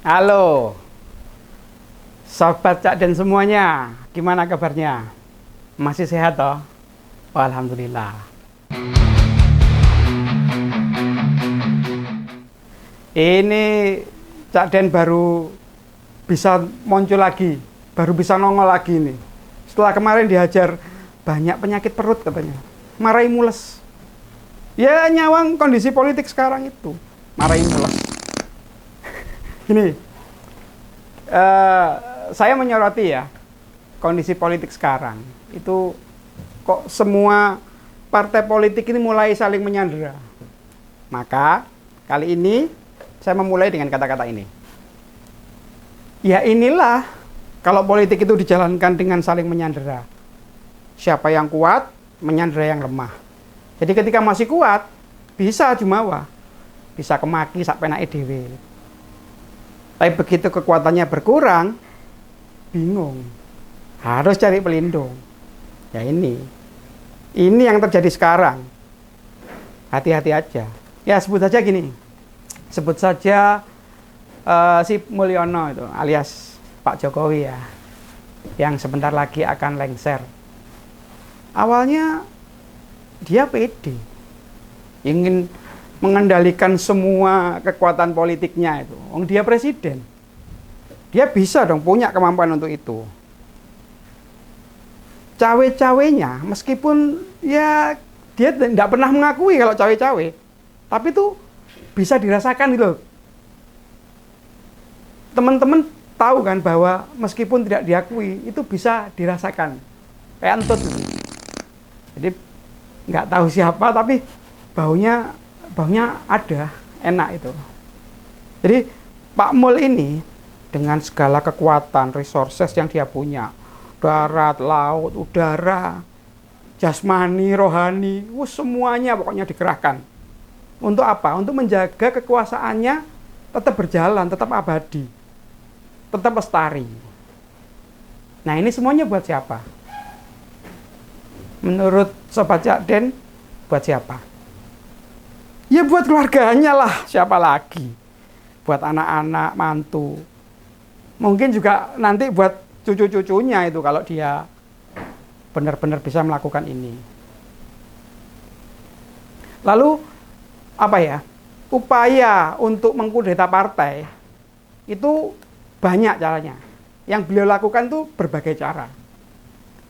Halo, sobat Cak Den semuanya, gimana kabarnya? Masih sehat toh? Alhamdulillah. Ini Cak Den baru bisa muncul lagi, baru bisa nongol lagi nih. Setelah kemarin dihajar banyak penyakit perut katanya, marahi mules. Ya nyawang kondisi politik sekarang itu, marahi mules. Gini, saya menyoroti ya kondisi politik sekarang itu kok semua partai politik ini mulai saling menyandera. Maka kali ini saya memulai dengan kata-kata ini. Ya inilah kalau politik itu dijalankan dengan saling menyandera. Siapa yang kuat menyandera yang lemah. Jadi ketika masih kuat bisa jumawa, bisa kemaki sak penake dhewe. Tapi begitu kekuatannya berkurang, bingung. Harus cari pelindung. Ya ini yang terjadi sekarang. Hati-hati aja. Ya sebut saja gini. Sebut saja si Mulyono itu alias Pak Jokowi ya. Yang sebentar lagi akan lengser. Awalnya dia pede. Ingin mengendalikan semua kekuatan politiknya itu. Dia presiden. Dia bisa dong punya kemampuan untuk itu. Cawe-cawenya meskipun ya dia tidak pernah mengakui kalau cawe-cawe, tapi itu bisa dirasakan gitu. Teman-teman tahu kan bahwa meskipun tidak diakui itu bisa dirasakan. Kayak entut. Jadi nggak tahu siapa tapi baunya ada, enak itu. Jadi Pak Mul ini dengan segala kekuatan, resources yang dia punya, darat, laut, udara, jasmani, rohani, semuanya pokoknya dikerahkan. Untuk apa? Untuk menjaga kekuasaannya tetap berjalan, tetap abadi, tetap lestari. Nah ini semuanya buat siapa? Menurut Sobat Cak Den, buat siapa? Ya buat keluarganya lah, siapa lagi? Buat anak-anak, mantu. Mungkin juga nanti buat cucu-cucunya itu kalau dia benar-benar bisa melakukan ini. Lalu apa ya? Upaya untuk mengkudeta partai itu banyak caranya. Yang beliau lakukan tuh berbagai cara.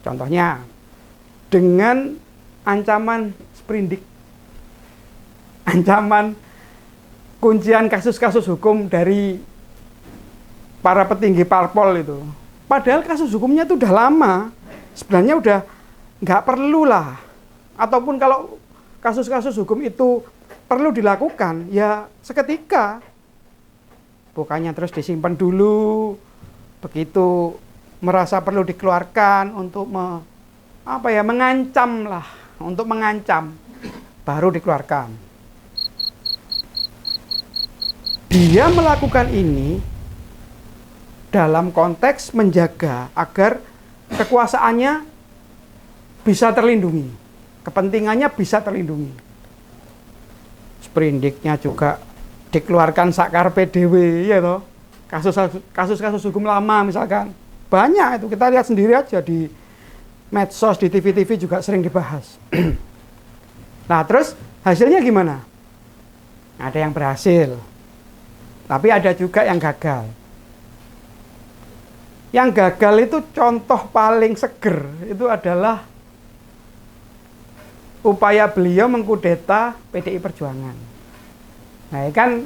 Contohnya dengan ancaman sprindik. Ancaman kuncian kasus-kasus hukum dari para petinggi parpol itu. Padahal kasus hukumnya itu udah lama. Sebenarnya udah nggak perlu lah. Ataupun kalau kasus-kasus hukum itu perlu dilakukan, ya seketika. Bukannya terus disimpan dulu. Begitu merasa perlu dikeluarkan untuk mengancam lah. Untuk mengancam. Baru dikeluarkan. Dia melakukan ini dalam konteks menjaga agar kekuasaannya bisa terlindungi, kepentingannya bisa terlindungi. Sprindiknya juga dikeluarkan sakarpe dhewe ya toh. Kasus-kasus hukum lama misalkan. Banyak itu kita lihat sendiri aja di medsos, di TV-TV juga sering dibahas. Nah, terus hasilnya gimana? Ada yang berhasil. Tapi ada juga yang gagal. Yang gagal itu contoh paling seger itu adalah upaya beliau mengkudeta PDI Perjuangan. Nah, ini kan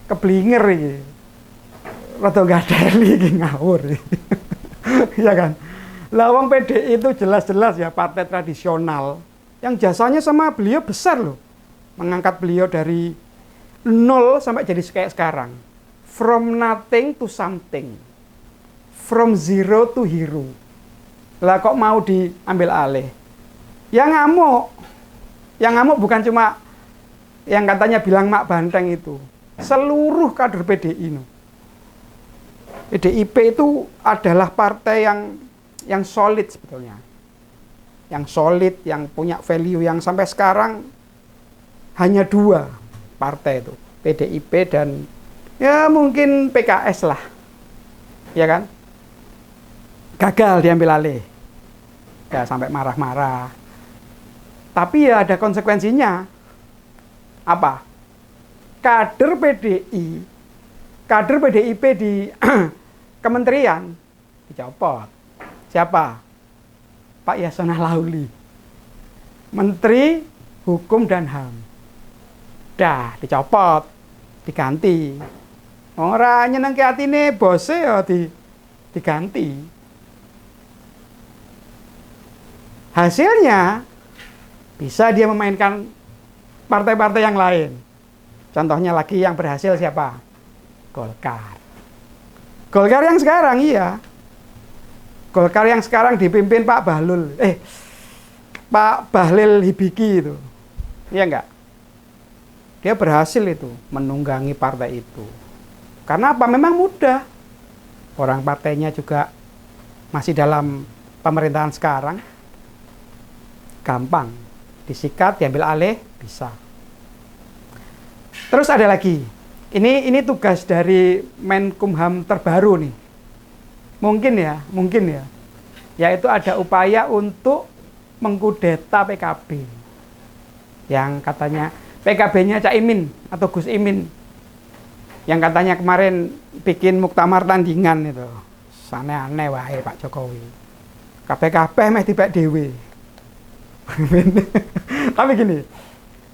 keblinger ini. Rada gadeli iki ngawur. Ya kan? Lah wong PDI itu jelas-jelas ya partai tradisional yang jasanya sama beliau besar loh. Mengangkat beliau dari nol sampai jadi kayak sekarang. From nothing to something. From zero to hero. Lah kok mau diambil alih? Yang ngamuk. Yang ngamuk bukan cuma yang katanya bilang Mak Banteng itu. Seluruh kader PDI. PDIP itu adalah partai yang solid sebetulnya. Yang solid, yang punya value, yang sampai sekarang hanya dua partai itu. PDIP dan Ya mungkin PKS lah, ya kan? Gagal diambil alih, ya sampai marah-marah. Tapi ya ada konsekuensinya. Apa? Kader PDI, kader PDIP di kementerian dicopot. Siapa? Pak Yasona Lauli, Menteri Hukum dan HAM. Dah dicopot, diganti. Ora nyenengke atine bose ya diganti. Hasilnya bisa dia memainkan partai-partai yang lain. Contohnya lagi yang berhasil siapa? Golkar. Golkar yang sekarang, iya. Golkar yang sekarang dipimpin Pak Bahlul. Pak Bahlil Hibiki itu. Iya enggak? Dia berhasil itu menunggangi partai itu. Karena apa? Memang mudah. Orang partainya juga masih dalam pemerintahan sekarang. Gampang. Disikat, diambil alih, bisa. Terus ada lagi. Ini tugas dari Menkumham terbaru nih. Mungkin ya. Yaitu ada upaya untuk mengkudeta PKB. Yang katanya PKB-nya Cak Imin atau Gus Imin. Yang katanya kemarin bikin muktamar tandingan itu. Aneh-aneh wae Pak Jokowi. Kabeh-kabeh meh dipek dhewe. Tapi gini,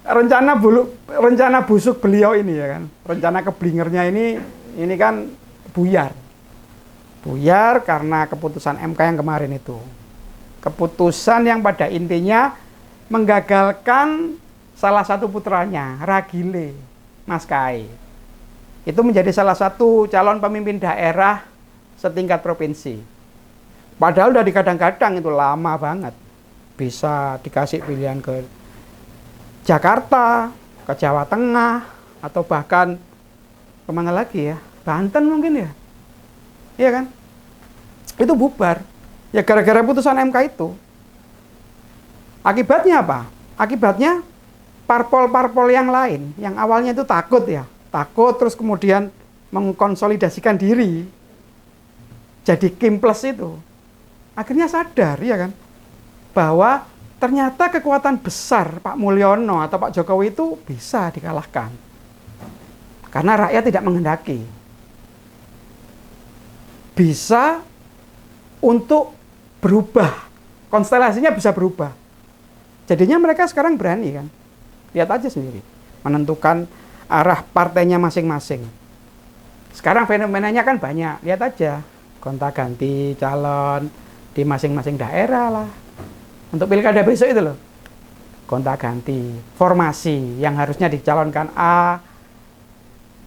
rencana busuk beliau ini ya kan. Rencana keblingernya ini kan buyar. Buyar karena keputusan MK yang kemarin itu. Keputusan yang pada intinya menggagalkan salah satu putranya, Ragile, Mas Kai. Itu menjadi salah satu calon pemimpin daerah setingkat provinsi. Padahal udah digadang-gadang itu lama banget. Bisa dikasih pilihan ke Jakarta, ke Jawa Tengah, atau bahkan kemana lagi ya? Banten mungkin ya? Iya kan? Itu bubar. Ya gara-gara putusan MK itu. Akibatnya apa? Akibatnya parpol-parpol yang lain, yang awalnya itu takut ya, takut terus kemudian mengkonsolidasikan diri, jadi Kim Plus itu, akhirnya sadar ya kan, bahwa ternyata kekuatan besar Pak Mulyono atau Pak Jokowi itu bisa dikalahkan, karena rakyat tidak menghendaki, bisa untuk berubah, konstelasinya bisa berubah, jadinya mereka sekarang berani kan. Lihat aja sendiri, menentukan arah partainya masing-masing. Sekarang fenomenanya kan banyak, lihat aja, gonta-ganti calon di masing-masing daerah lah. Untuk pilkada besok itu loh, gonta-ganti formasi yang harusnya dicalonkan A,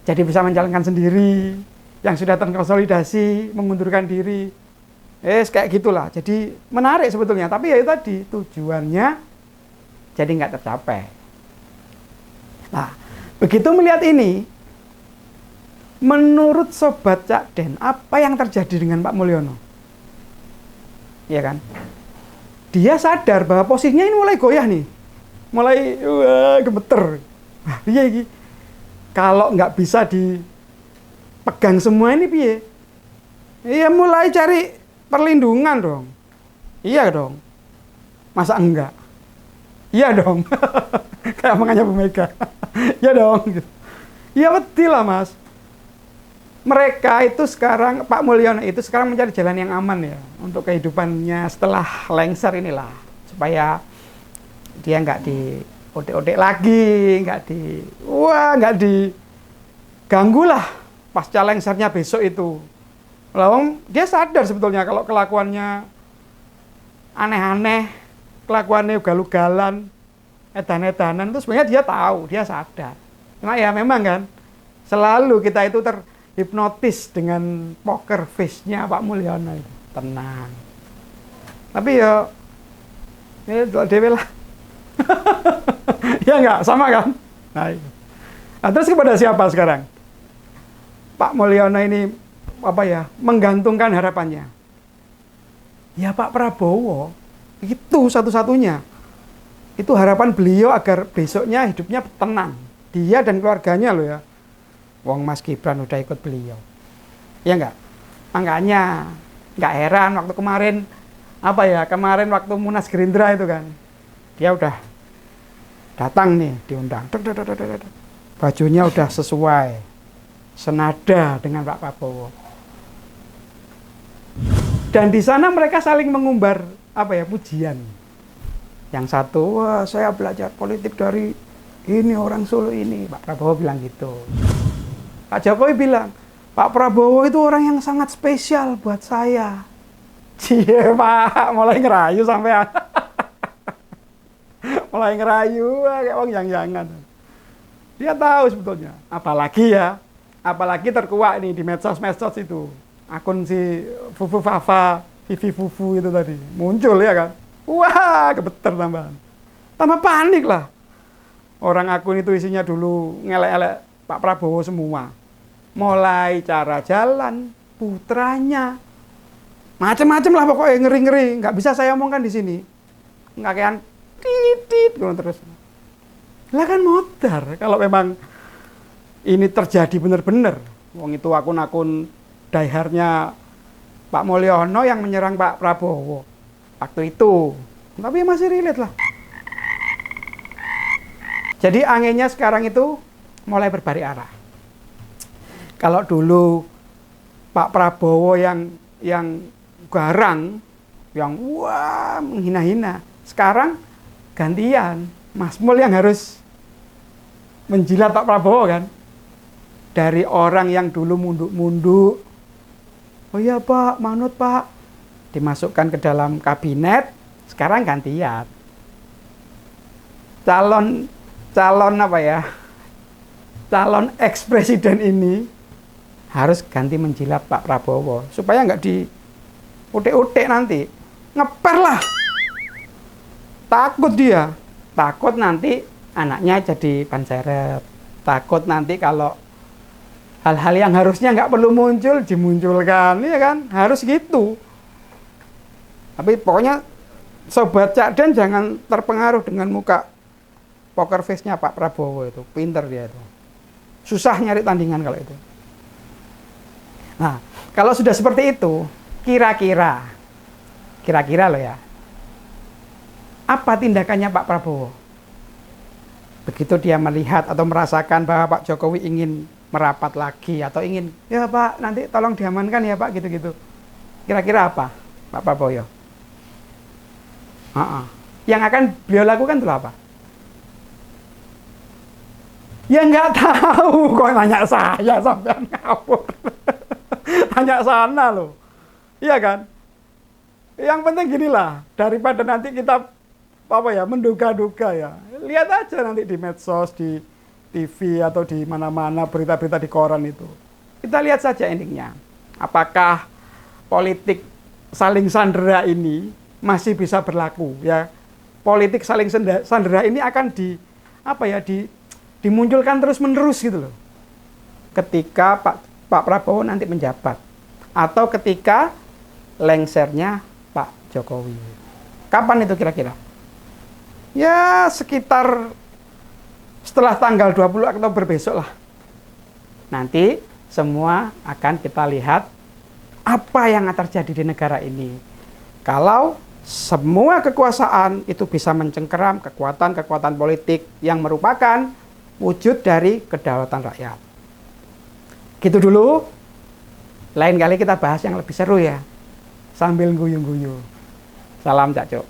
jadi bisa mencalonkan sendiri, yang sudah terkonsolidasi mengundurkan diri, kayak gitulah. Jadi menarik sebetulnya, tapi ya itu tadi tujuannya jadi nggak tercapai. Nah, begitu melihat ini, menurut Sobat Cak Den, apa yang terjadi dengan Pak Mulyono? Ya kan? Dia sadar bahwa posisinya ini mulai goyah nih. Mulai gemeter. Wah, piye iki? Kalau nggak bisa dipegang semua ini piye? Iya, mulai cari perlindungan dong. Iya dong. Masa enggak? Iya dong. Kayak makanya Bu Mega. Ya dong. Ya betul lah Mas. Mereka itu sekarang, Pak Mulyono itu sekarang mencari jalan yang aman ya. Untuk kehidupannya setelah lengser inilah. Supaya dia nggak diodek-odek lagi. Nggak diganggu lah. Pasca lengsernya besok itu. Lalu dia sadar sebetulnya kalau kelakuannya aneh-aneh. Kelakuannya ugal-ugalan. Edan-edanan itu sebenarnya dia tahu, dia sadar. Cuma ya memang kan, selalu kita itu terhipnotis dengan poker face-nya Pak Mulyono itu. Tenang. Tapi ya dewe lah. Ya enggak, sama kan? Nah, terus kepada siapa sekarang? Pak Mulyono ini menggantungkan harapannya. Ya Pak Prabowo, itu satu-satunya. Itu harapan beliau agar besoknya hidupnya tenang. Dia dan keluarganya loh ya. Wong Mas Gibran udah ikut beliau. Ya enggak? Makanya nggak heran waktu kemarin kemarin waktu Munas Gerindra itu kan, dia udah datang nih, diundang. Bajunya udah sesuai, senada dengan Pak Prabowo. Dan di sana mereka saling mengumbar pujian. Yang satu, wah saya belajar politik dari ini orang Solo ini, Pak Prabowo bilang gitu. Pak Jokowi bilang, Pak Prabowo itu orang yang sangat spesial buat saya. Cie Pak, mulai ngerayu sampai mulai ngerayu kayak wong yang-yangan. Dia tahu sebetulnya. Apalagi terkuak nih di medsos itu. Akun si Fufu Fafa, Vivi Fufu itu tadi muncul ya kan. Wah, kebeter tambahan. Tambah panik lah. Orang akun itu isinya dulu ngelek-elek Pak Prabowo semua. Mulai cara jalan, putranya, macam-macam lah pokoknya ngeri-ngeri. Nggak bisa saya omongkan di sini. Ngakean titit terus. Lah kan modar kalau memang ini terjadi benar-benar. Wong itu akun-akun daiharnya Pak Mulyono yang menyerang Pak Prabowo waktu itu. Tapi masih relate lah. Jadi anginnya sekarang itu mulai berbalik arah. Kalau dulu Pak Prabowo yang garang, yang wah menghina-hina. Sekarang gantian, Mas Mul yang harus menjilat Pak Prabowo kan. Dari orang yang dulu munduk-munduk, oh iya Pak, manut Pak, dimasukkan ke dalam kabinet, sekarang gantian. Calon ex-presiden ini harus ganti menjilat Pak Prabowo supaya nggak di utek-utek nanti, ngeper lah. Takut dia, takut nanti anaknya jadi panseret, takut nanti kalau hal-hal yang harusnya nggak perlu muncul dimunculkan, ya kan? Harus gitu. Tapi pokoknya Sobat Cak Den jangan terpengaruh dengan muka poker face-nya Pak Prabowo itu, pinter dia itu. Susah nyari tandingan kalau itu. Nah, kalau sudah seperti itu, kira-kira loh ya, apa tindakannya Pak Prabowo? Begitu dia melihat atau merasakan bahwa Pak Jokowi ingin merapat lagi atau ingin, ya Pak, nanti tolong diamankan ya Pak, gitu-gitu. Kira-kira apa Pak Prabowo? Yang akan beliau lakukan itu apa? Ya nggak tahu, kok nanya saya sampai ngawur. Tanya sana loh. Iya kan? Yang penting ginilah, daripada nanti kita menduga-duga ya. Lihat aja nanti di medsos, di TV atau di mana-mana berita-berita di koran itu. Kita lihat saja endingnya. Apakah politik saling sandera ini masih bisa berlaku ya? Politik saling sandera ini akan dimunculkan terus-menerus gitu loh. Ketika Pak Prabowo nanti menjabat atau ketika lengsernya Pak Jokowi. Kapan itu kira-kira? Ya sekitar setelah tanggal 20 Oktober besok lah. Nanti semua akan kita lihat apa yang akan terjadi di negara ini. Kalau semua kekuasaan itu bisa mencengkeram kekuatan-kekuatan politik yang merupakan wujud dari kedaulatan rakyat. Gitu dulu. Lain kali kita bahas yang lebih seru ya. Sambil guyu-guyu. Salam Cak Cok.